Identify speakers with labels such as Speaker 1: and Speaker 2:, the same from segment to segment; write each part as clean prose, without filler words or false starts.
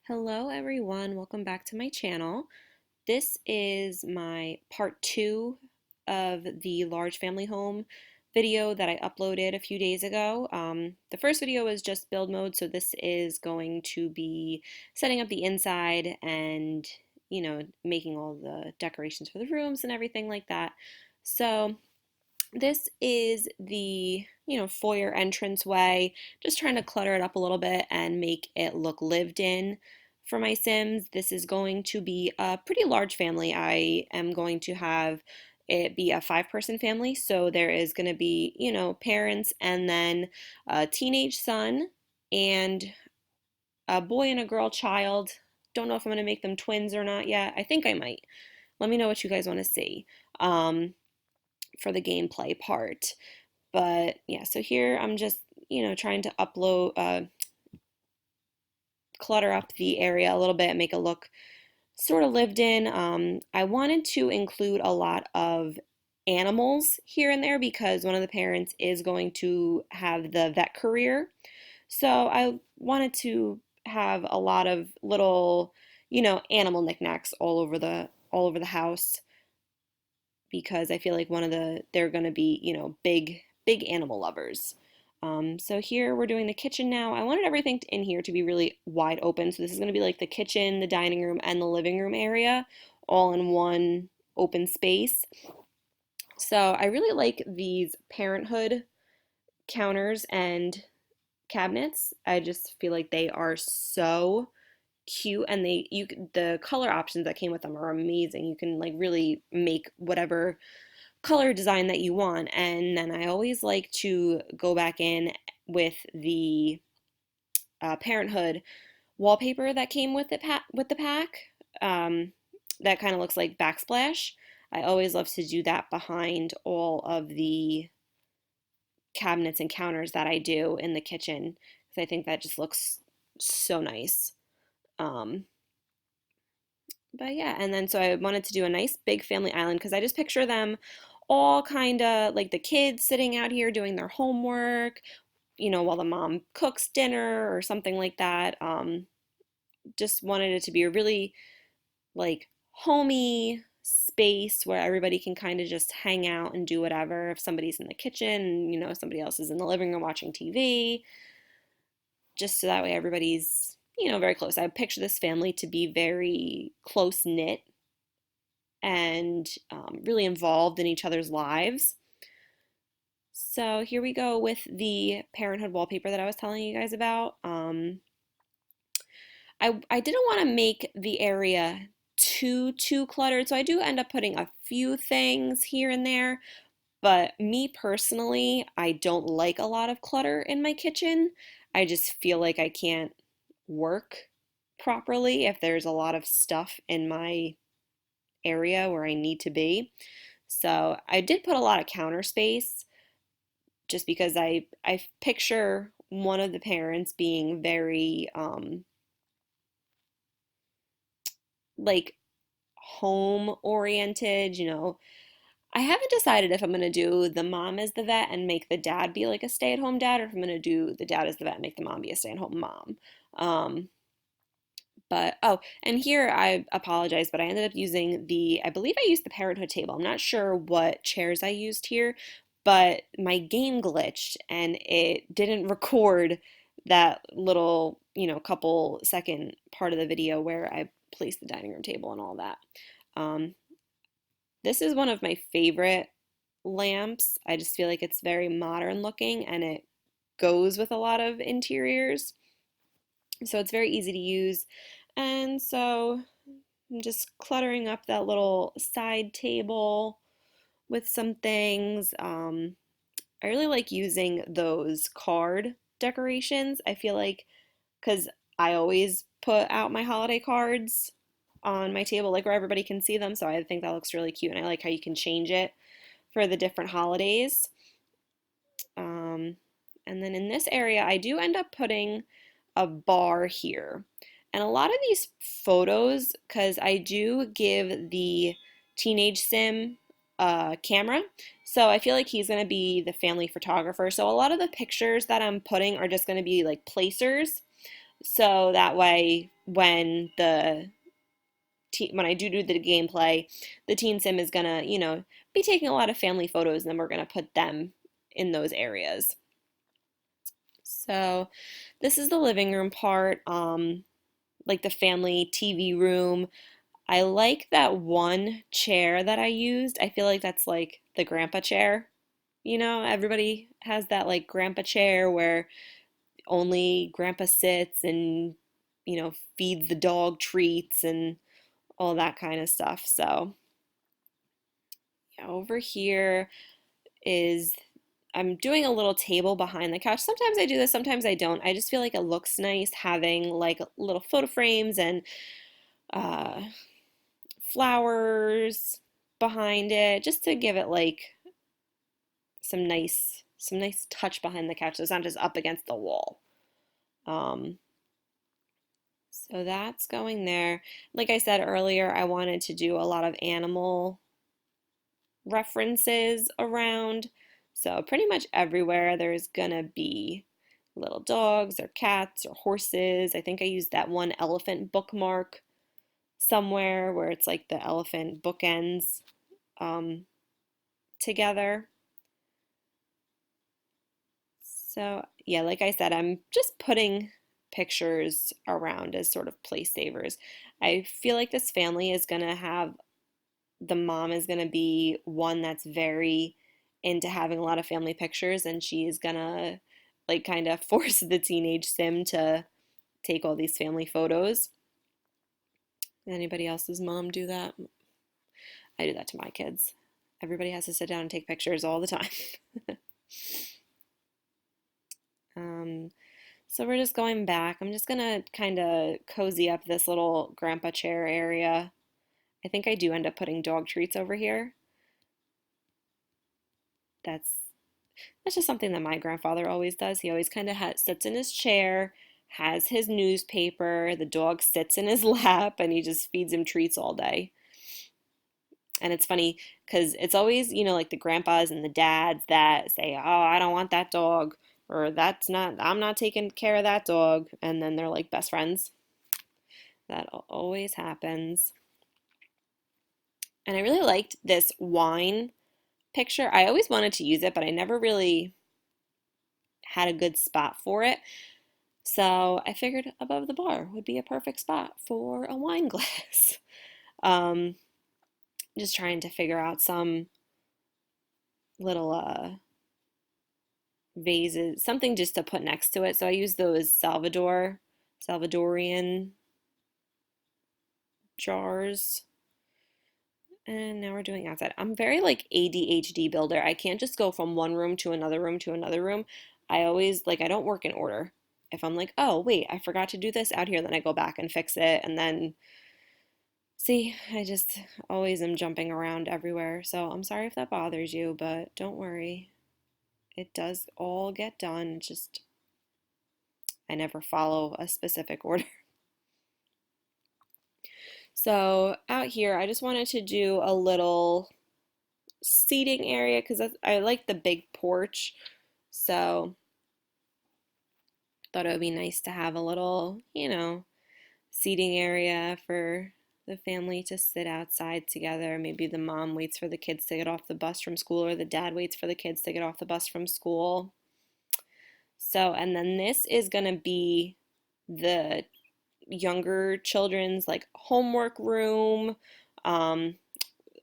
Speaker 1: Hello everyone, welcome back to my channel. This is my part 2 of the large family home video that I uploaded a few days ago. The first video was just build mode, so this is going to be setting up the inside and, making all the decorations for the rooms and everything like that. So this is the, foyer entrance way, just trying to clutter it up a little bit and make it look lived in for my Sims. This is going to be a pretty large family. I am going to have it be a 5-person family, so there is going to be, parents and then a teenage son and a boy and a girl child. Don't know if I'm going to make them twins or not yet. I think I might. Let me know what you guys want to see. For the gameplay part. But yeah, so here I'm just, trying to clutter up the area a little bit, make it look sort of lived in. I wanted to include a lot of animals here and there because one of the parents is going to have the vet career. So I wanted to have a lot of little, animal knickknacks all over the house because I feel like they're going to be, big animal lovers. So here we're doing the kitchen now. I wanted everything in here to be really wide open. So this is going to be like the kitchen, the dining room, and the living room area all in one open space. So I really like these parenthood counters and cabinets. I just feel like they are so cute, and the color options that came with them are amazing. You can like really make whatever color design that you want. And then I always like to go back in with the Parenthood wallpaper that came with with the pack. Um, that kind of looks like backsplash. I always love to do that behind all of the cabinets and counters that I do in the kitchen because I think that just looks so nice. Um, but yeah, and then so I wanted to do a nice big family island because I just picture them all kind of like the kids sitting out here doing their homework, while the mom cooks dinner or something like that. Just wanted it to be a really like homey space where everybody can kind of just hang out and do whatever. If somebody's in the kitchen, somebody else is in the living room watching TV, just so that way everybody's, very close. I picture this family to be very close knit and really involved in each other's lives. So here we go with the parenthood wallpaper that I was telling you guys about. I didn't want to make the area too cluttered, so I do end up putting a few things here and there. But me personally, I don't like a lot of clutter in my kitchen. I just feel like I can't work properly if there's a lot of stuff in my area where I need to be. So I did put a lot of counter space just because I picture one of the parents being very like home oriented, I haven't decided if I'm going to do the mom as the vet and make the dad be like a stay-at-home dad, or if I'm going to do the dad as the vet and make the mom be a stay-at-home mom. But, oh, and here I apologize, but I ended up using I believe I used the parenthood table. I'm not sure what chairs I used here, but my game glitched and it didn't record that little, couple second part of the video where I placed the dining room table and all that. Um, this is one of my favorite lamps. I just feel like it's very modern looking and it goes with a lot of interiors. So it's very easy to use. And so I'm just cluttering up that little side table with some things. I really like using those card decorations. I feel like because I always put out my holiday cards on my table, like where everybody can see them. So I think that looks really cute, and I like how you can change it for the different holidays. Um, and then in this area, I do end up putting a bar here. And a lot of these photos, because I do give the teenage sim a camera, so I feel like he's going to be the family photographer. So a lot of the pictures that I'm putting are just going to be like placers. So that way, when I do the gameplay, the teen sim is gonna, be taking a lot of family photos, and then we're gonna put them in those areas. So this is the living room part, like the family TV room. I like that one chair that I used. I feel like that's like the grandpa chair. Everybody has that like grandpa chair where only grandpa sits and, feeds the dog treats and all that kind of stuff. So, yeah, over here is I'm doing a little table behind the couch. Sometimes I do this, sometimes I don't. I just feel like it looks nice having like little photo frames and uh, flowers behind it, just to give it like some nice touch behind the couch so it's not just up against the wall. Um, so that's going there. Like I said earlier, I wanted to do a lot of animal references around. So pretty much everywhere there's gonna be little dogs or cats or horses. I think I used that one elephant bookmark somewhere where it's like the elephant bookends um, together. So yeah, like I said, I'm just putting pictures around as sort of place savers. I feel like this family is gonna have the mom is gonna be one that's very into having a lot of family pictures, and she's gonna like kind of force the teenage sim to take all these family photos. Anybody else's mom do that? I do that to my kids. Everybody has to sit down and take pictures all the time. um, So we're just going back. I'm just gonna kind of cozy up this little grandpa chair area. I think I do end up putting dog treats over here. That's that's just something that my grandfather always does. He always kind of sits in his chair, has his newspaper, the dog sits in his lap, and he just feeds him treats all day. And it's funny because it's always, like the grandpas and the dads that say, "Oh, I don't want that dog," or I'm not taking care of that dog," and then they're like best friends. That always happens. And I really liked this wine picture. I always wanted to use it, but I never really had a good spot for it. So I figured above the bar would be a perfect spot for a wine glass. Um, just trying to figure out some little vases, something just to put next to it. So I use those Salvadorian jars. And now we're doing outside. I'm very like ADHD builder. I can't just go from one room to another room to another room. I always like I don't work in order. If I'm like, oh wait, I forgot to do this out here, then I go back and fix it. And then see, I just always am jumping around everywhere. So I'm sorry if that bothers you, but don't worry. It does all get done. Just I never follow a specific order. So out here, I just wanted to do a little seating area because I like the big porch. So thought it would be nice to have a little, seating area for the family to sit outside together. Maybe the mom waits for the kids to get off the bus from school, or the dad waits for the kids to get off the bus from school. So, and then this is going to be the younger children's like homework room, um,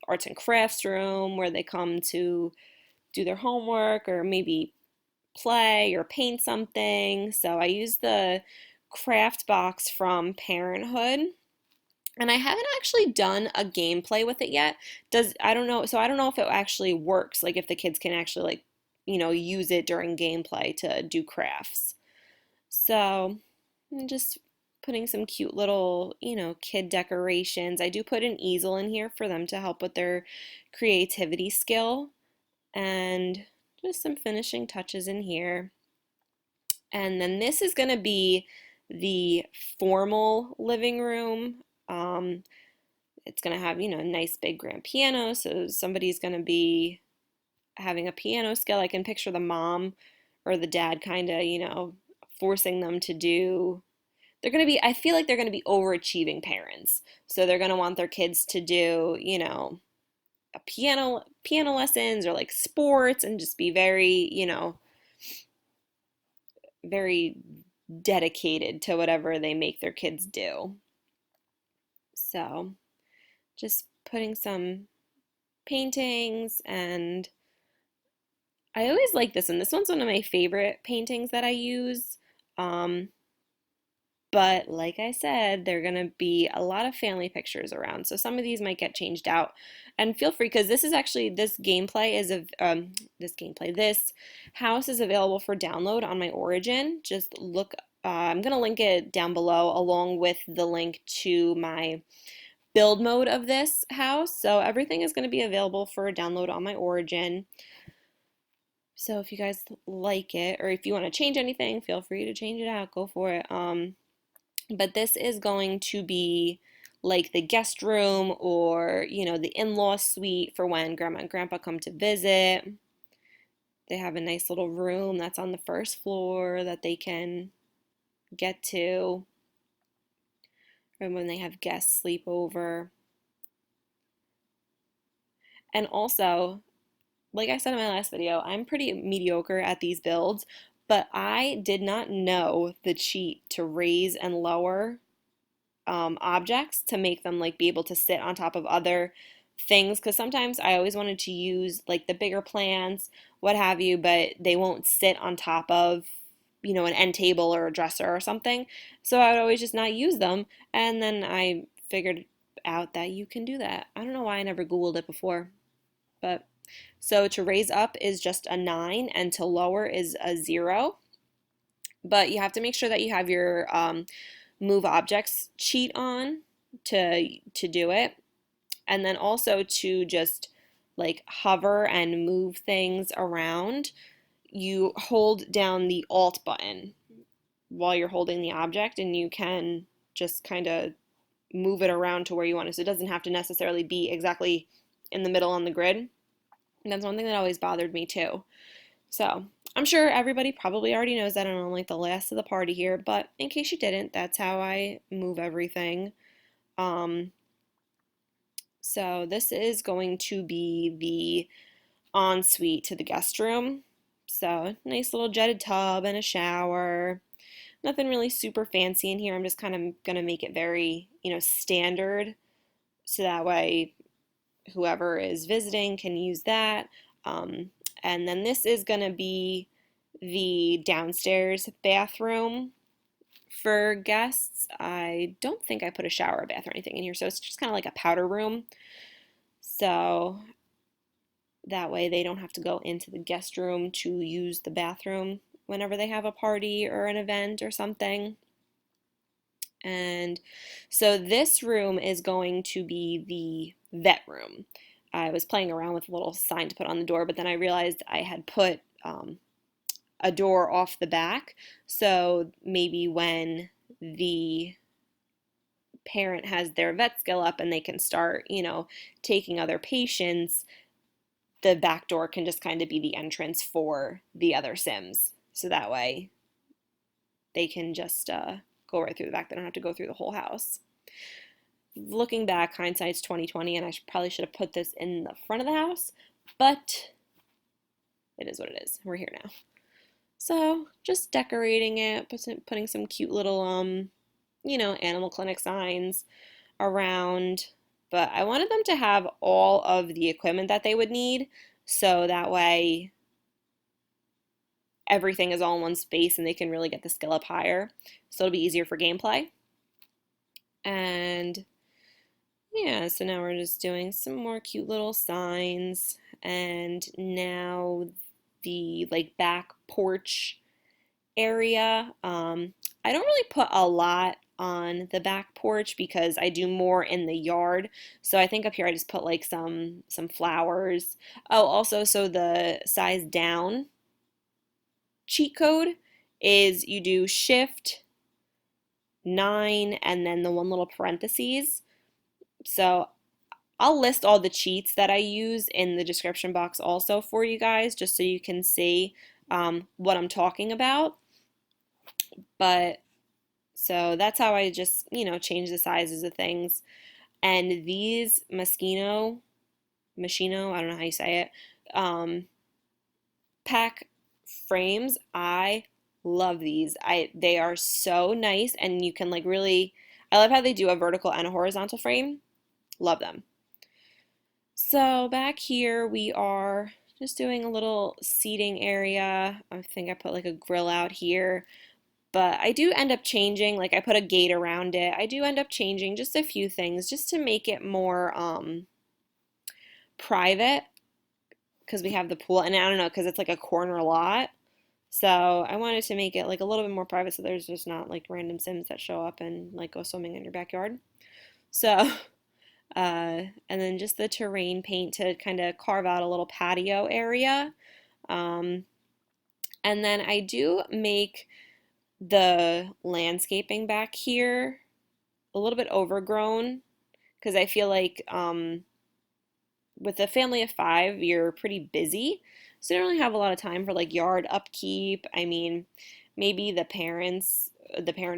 Speaker 1: arts and crafts room where they come to do their homework or maybe play or paint something. So I use the craft box from Parenthood. And I haven't actually done a gameplay with it yet. I don't know, so I don't know if it actually works, like if the kids can actually like, use it during gameplay to do crafts. So I'm just putting some cute little, kid decorations. I do put an easel in here for them to help with their creativity skill, and just some finishing touches in here. And then this is going to be the formal living room. It's going to have, a nice big grand piano. So somebody's going to be having a piano skill. I can picture the mom or the dad kind of, forcing them to do they're going to be, I feel like they're going to be overachieving parents. So they're going to want their kids to do, a piano lessons or like sports and just be very, very dedicated to whatever they make their kids do. So just putting some paintings, and I always like this one. This one's one of my favorite paintings that I use. Um, but like I said, there are going to be a lot of family pictures around. So some of these might get changed out. And feel free, because this is actually, this house is available for download on my Origin. Just look, I'm going to link it down below along with the link to my build mode of this house. So everything is going to be available for download on my Origin. So if you guys like it, or if you want to change anything, feel free to change it out. Go for it. But this is going to be like the guest room, or, the in-law suite for when grandma and grandpa come to visit. They have a nice little room that's on the first floor that they can get to, or when they have guests sleep over. And also, like I said in my last video, I'm pretty mediocre at these builds, but I did not know the cheat to raise and lower objects to make them like be able to sit on top of other things, because sometimes I always wanted to use like the bigger plants, what have you, but they won't sit on top of an end table or a dresser or something, so I would always just not use them. And then I figured out that you can do that. I don't know why I never Googled it before, but so to raise up is just a 9 and to lower is a 0. But you have to make sure that you have your move objects cheat on to do it. And then also to just like hover and move things around, you hold down the Alt button while you're holding the object, and you can just kind of move it around to where you want it. So it doesn't have to necessarily be exactly in the middle on the grid. And that's one thing that always bothered me too. So I'm sure everybody probably already knows that, and I'm like the last of the party here, but in case you didn't, that's how I move everything. Um, so this is going to be the ensuite to the guest room. So nice little jetted tub and a shower. Nothing really super fancy in here. I'm just kind of going to make it very, standard, so that way whoever is visiting can use that. Um, and then this is going to be the downstairs bathroom for guests. I don't think I put a shower or bath or anything in here, so it's just kind of like a powder room. So that way they don't have to go into the guest room to use the bathroom whenever they have a party or an event or something. And so this room is going to be the vet room. I was playing around with a little sign to put on the door, but then I realized I had put a door off the back. So maybe when the parent has their vet skill up and they can start, taking other patients, the back door can just kind of be the entrance for the other Sims. So that way they can just go right through the back. They don't have to go through the whole house. Looking back, hindsight's 2020, and I probably should have put this in the front of the house, but it is what it is. We're here now. So just decorating it, putting some cute little, animal clinic signs around. But I wanted them to have all of the equipment that they would need, so that way everything is all in one space and they can really get the skill up higher. So it'll be easier for gameplay. And yeah, so now we're just doing some more cute little signs. And now the like back porch area. I don't really put a lot on the back porch because I do more in the yard. So I think up here I just put like some flowers. Oh, also, so the size down cheat code is you do Shift 9 and then the one little parentheses. So I'll list all the cheats that I use in the description box also for you guys, just so you can see what I'm talking about. But So that's how I just, change the sizes of things. And these Machino, I don't know how you say it, um, pack frames, I love these. They are so nice, and you can like really, I love how they do a vertical and a horizontal frame. Love them. So back here we are just doing a little seating area. I think I put like a grill out here, but I do end up changing, like I put a gate around it. I do end up changing just a few things just to make it more private, because we have the pool, and I don't know, because it's like a corner lot. So I wanted to make it like a little bit more private so there's just not like random Sims that show up and like go swimming in your backyard. So and then just the terrain paint to kind of carve out a little patio area. Um, and then I do make the landscaping back here a little bit overgrown, because I feel like with a family of five, you're pretty busy. So you don't really have a lot of time for like yard upkeep. I mean, maybe the parent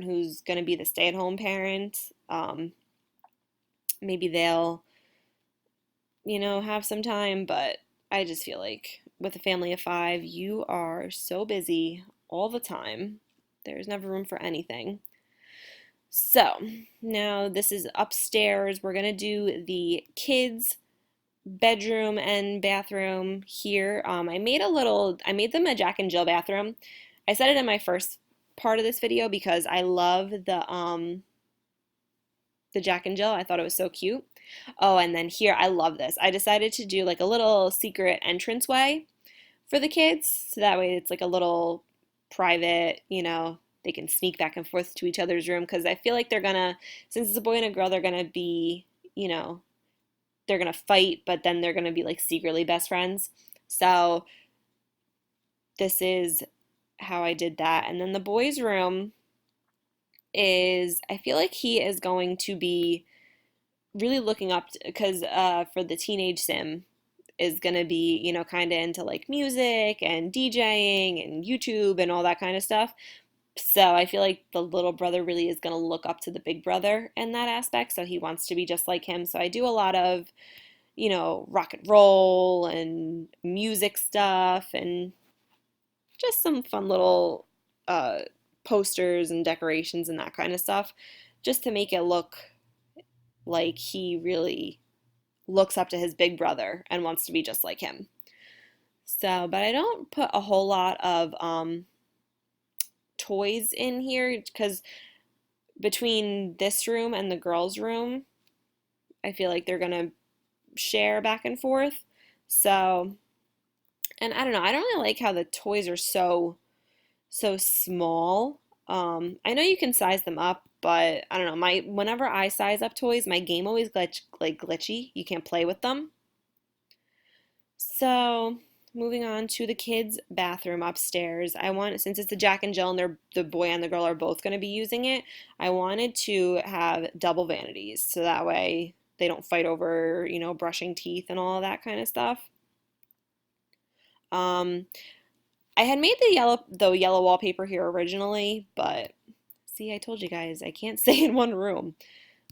Speaker 1: who's going to be the stay-at-home parent, maybe they'll, have some time, but I just feel like with a family of five, you are so busy all the time. There's never room for anything. So now this is upstairs. We're going to do the kids' bedroom and bathroom here. I made them a Jack and Jill bathroom. I said it in my first part of this video because I love the Jack and Jill. I thought it was so cute. Oh, and then here, I love this. I decided to do like a little secret entranceway for the kids, so that way it's like a little private, they can sneak back and forth to each other's room, because I feel like since it's a boy and a girl, they're gonna be, they're gonna fight, but then they're gonna be like secretly best friends. So this is how I did that. And then the boys' room I feel like he is going to be really looking up, because for the teenage sim is going to be, kind of into like music and DJing and YouTube and all that kind of stuff. So I feel like the little brother really is going to look up to the big brother in that aspect. So he wants to be just like him. So I do a lot of, rock and roll and music stuff, and just some fun little uh, posters and decorations and that kind of stuff, just to make it look like he really looks up to his big brother and wants to be just like him. So, but I don't put a whole lot of toys in here, because between this room and the girls' room, I feel like they're gonna share back and forth. So, and I don't know, I don't really like how the toys are so small. I know you can size them up, but I don't know. Whenever I size up toys, my game always glitchy. You can't play with them. So moving on to the kids' bathroom upstairs. Since it's the Jack and Jill and the boy and the girl are both going to be using it, I wanted to have double vanities, so that way they don't fight over, brushing teeth and all that kind of stuff. Um, I had made the yellow wallpaper here originally, but see, I told you guys I can't stay in one room.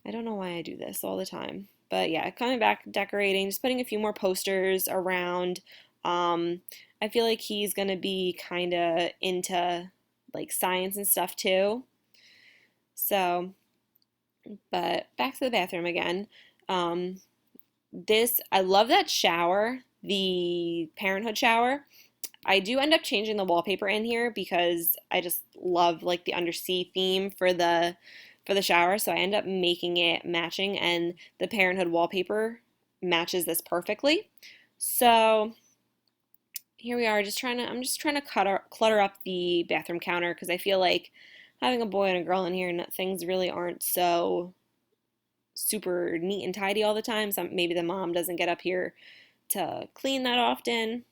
Speaker 1: I don't know why I do this all the time. But yeah, coming back, decorating, just putting a few more posters around. Um, I feel like he's gonna be kind of into like science and stuff too. So, but back to the bathroom again. Um, I love that shower, the parenthood shower. I do end up changing the wallpaper in here because I just love like the undersea theme for the shower, so I end up making it matching, and the parenthood wallpaper matches this perfectly. So here we are, I'm just trying to clutter up the bathroom counter, because I feel like having a boy and a girl in here, things really aren't so super neat and tidy all the time. Maybe the mom doesn't get up here to clean that often,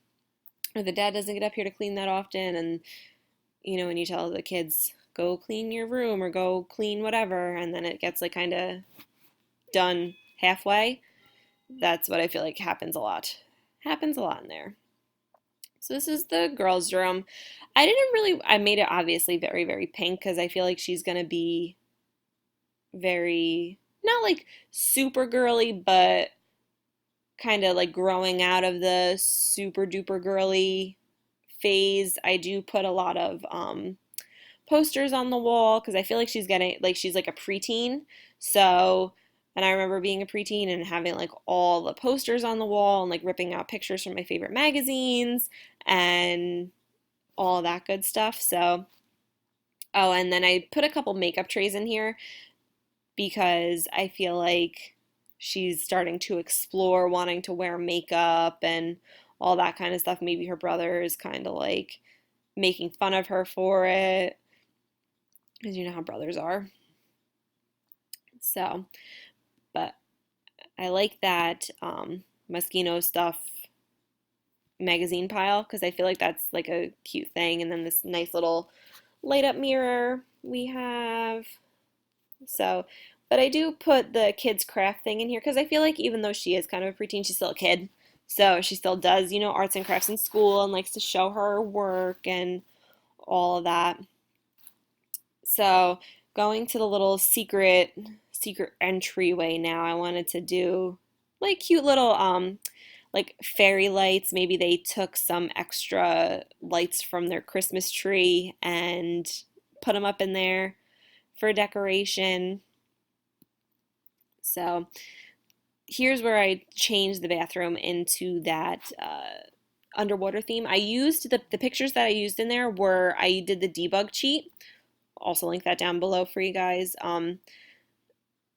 Speaker 1: or the dad doesn't get up here to clean that often, and when you tell the kids go clean your room or go clean whatever, and then it gets like kind of done halfway, that's what I feel like happens a lot in there. So this is the girls' room. I made it obviously very, very pink because I feel like she's gonna be very, not like super girly, but kind of like growing out of the super duper girly phase. I do put a lot of posters on the wall because I feel like she's like a preteen. So, and I remember being a preteen and having like all the posters on the wall and like ripping out pictures from my favorite magazines and all that good stuff. So, oh, and then I put a couple makeup trays in here because I feel like she's starting to explore wanting to wear makeup and all that kind of stuff. Maybe her brother is kind of like making fun of her for it, because you know how brothers are. So, but I like that Moschino stuff magazine pile because I feel like that's like a cute thing. And then this nice little light up mirror we have. So, but I do put the kids craft thing in here because I feel like even though she is kind of a preteen, she's still a kid. So she still does, arts and crafts in school and likes to show her work and all of that. So going to the little secret entryway now, I wanted to do like cute little like fairy lights. Maybe they took some extra lights from their Christmas tree and put them up in there for decoration. So here's where I changed the bathroom into that underwater theme. I used the pictures that I used in there were I did the debug cheat. Also link that down below for you guys.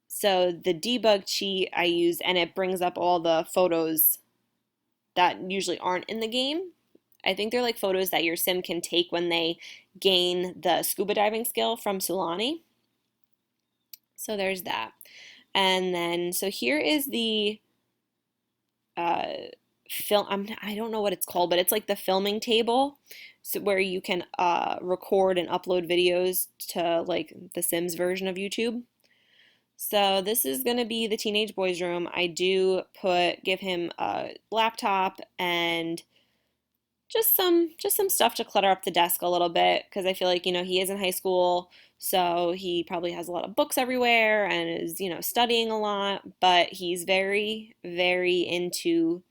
Speaker 1: So the debug cheat I use, and it brings up all the photos that usually aren't in the game. I think they're like photos that your sim can take when they gain the scuba diving skill from Sulani. So there's that. And then, so here is the uh, I don't know what it's called, but it's like the filming table, so where you can record and upload videos to like the Sims version of YouTube. So this is going to be the teenage boy's room. I do give him a laptop and just some stuff to clutter up the desk a little bit because I feel like, he is in high school, so he probably has a lot of books everywhere and is, studying a lot, but he's very, very into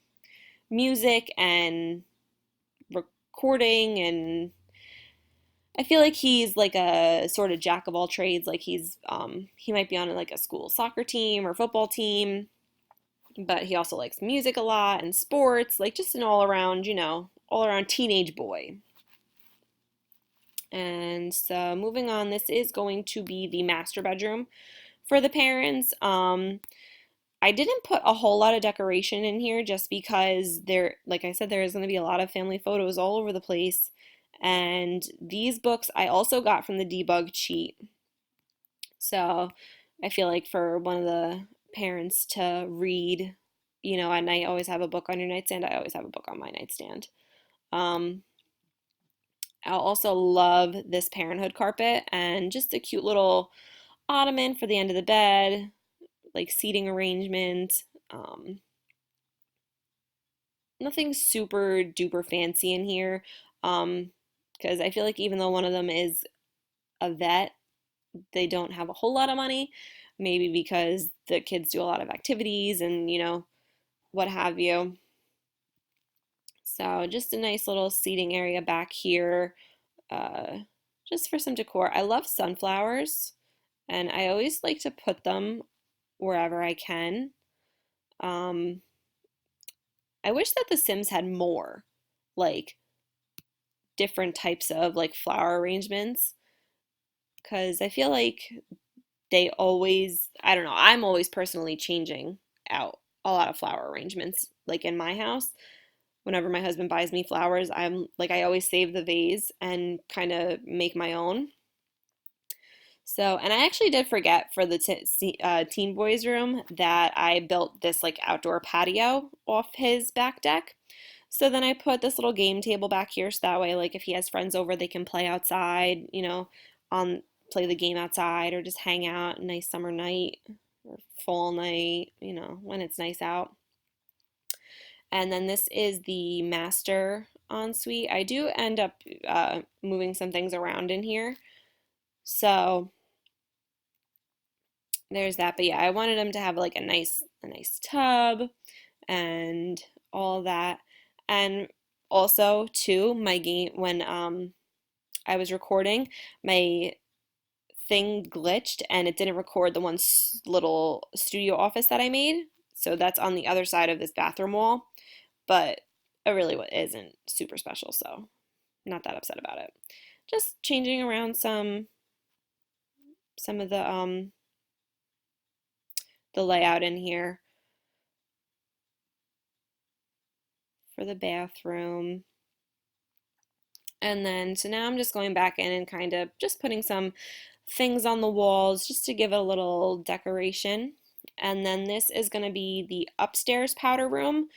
Speaker 1: music and recording, and I feel like he's like a sort of jack of all trades. Like he might be on like a school soccer team or football team, but he also likes music a lot and sports, like just an all around teenage boy. And so moving on, this is going to be the master bedroom for the parents. I didn't put a whole lot of decoration in here just because like I said, there is going to be a lot of family photos all over the place. And these books I also got from the debug cheat. So I feel like for one of the parents to read, at night, always have a book on your nightstand. I always have a book on my nightstand. Um, I'll also love this parenthood carpet and just a cute little ottoman for the end of the bed, like seating arrangement. Nothing super duper fancy in here, because I feel like even though one of them is a vet, they don't have a whole lot of money, maybe because the kids do a lot of activities and, what have you. So just a nice little seating area back here, uh, just for some decor. I love sunflowers, and I always like to put them wherever I can. Um, I wish that The Sims had more, like, different types of like flower arrangements, because I feel like I don't know, I'm always personally changing out a lot of flower arrangements like in my house. Whenever my husband buys me flowers, I always save the vase and kind of make my own. So, and I actually did forget for the teen boys room that I built this like outdoor patio off his back deck. So then I put this little game table back here so that way, like, if he has friends over, they can play outside, on play the game outside or just hang out a nice summer night or fall night, when it's nice out. And then this is the master ensuite. I do end up moving some things around in here. So there's that. But yeah, I wanted him to have like a nice tub and all that. And also too, my game when I was recording, my thing glitched and it didn't record the one little studio office that I made. So that's on the other side of this bathroom wall, but it really isn't super special, so not that upset about it. Just changing around some of the layout in here for the bathroom. And then, so now I'm just going back in and kind of just putting some things on the walls just to give it a little decoration. And then this is going to be the upstairs powder room.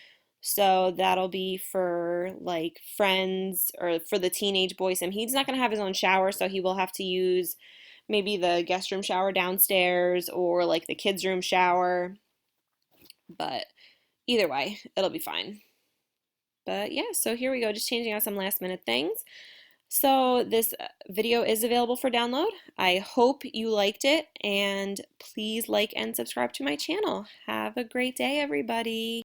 Speaker 1: So that'll be for like friends or for the teenage boy Sim. He's not going to have his own shower, so he will have to use maybe the guest room shower downstairs or like the kids' room shower. But either way, it'll be fine. But yeah, so here we go, just changing out some last minute things. So this video is available for download. I hope you liked it, and please like and subscribe to my channel. Have a great day, everybody.